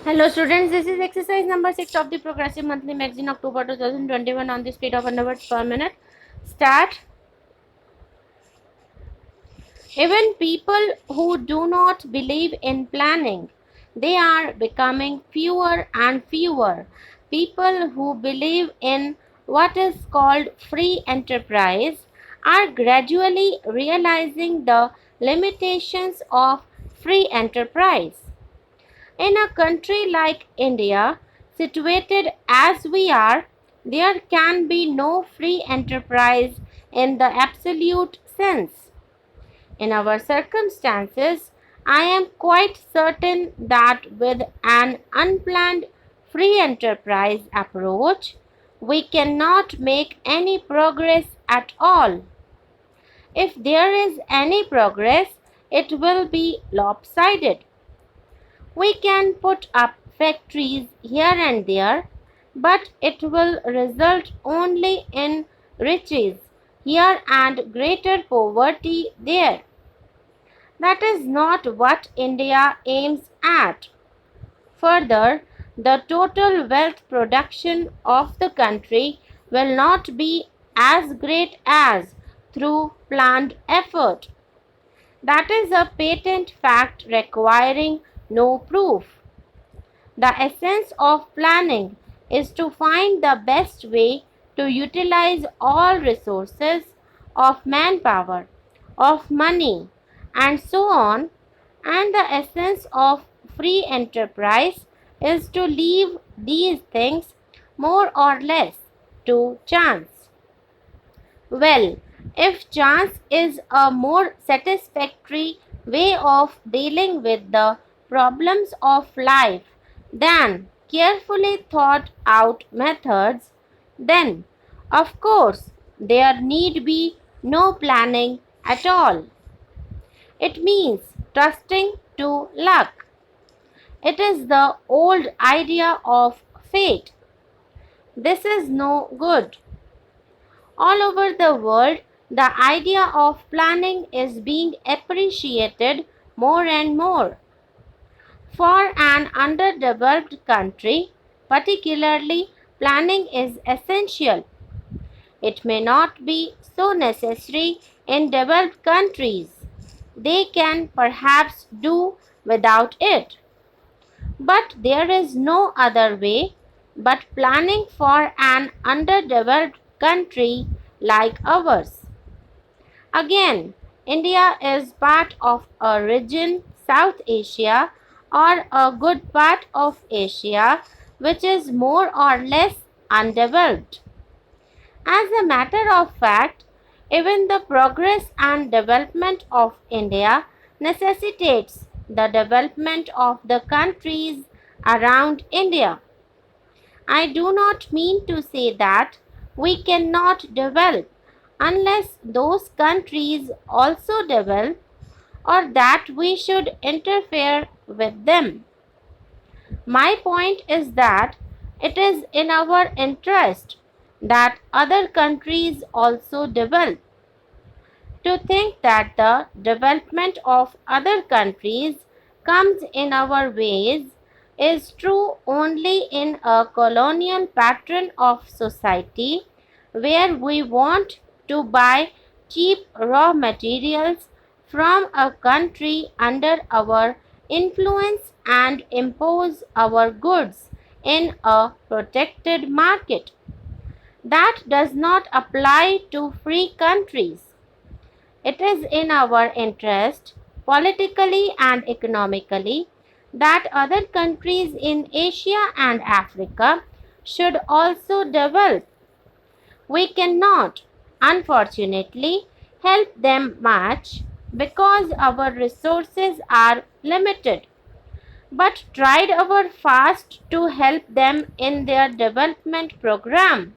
Hello students, this is exercise number 6 of the Progressive Monthly Magazine, October 2021, on the speed of 100 words per minute. Start. Even people who do not believe in planning, they are becoming fewer and fewer. People who believe in what is called free enterprise are gradually realizing the limitations of free enterprise. In a country like India, situated as we are, there can be no free enterprise in the absolute sense. In our circumstances, I am quite certain that with an unplanned free enterprise approach, we cannot make any progress at all. If there is any progress, it will be lopsided. We can put up factories here and there, but it will result only in riches here and greater poverty there. That is not what India aims at. Further, the total wealth production of the country will not be as great as through planned effort. That is a patent fact requiring no proof. The essence of planning is to find the best way to utilize all resources of manpower, of money, and so on. And the essence of free enterprise is to leave these things more or less to chance. Well, if chance is a more satisfactory way of dealing with the problems of life than carefully thought out methods, then of course there need be no planning at all. It means trusting to luck. It is the old idea of fate. This is no good. All over the world, the idea of planning is being appreciated more and more. For an underdeveloped country, particularly, planning is essential. It may not be so necessary in developed countries. They can perhaps do without it. But there is no other way but planning for an underdeveloped country like ours. Again, India is part of a region, South Asia, or a good part of Asia, which is more or less undeveloped. As a matter of fact, even the progress and development of India necessitates the development of the countries around India. I do not mean to say that we cannot develop unless those countries also develop, or that we should interfere with them. My point is that it is in our interest that other countries also develop. To think that the development of other countries comes in our ways is true only in a colonial pattern of society where we want to buy cheap raw materials from a country under our influence and impose our goods in a protected market. That does not apply to free countries. It is in our interest, politically and economically, that other countries in Asia and Africa should also develop. We cannot, unfortunately, help them much because our resources are limited, but tried our fast to help them in their development program.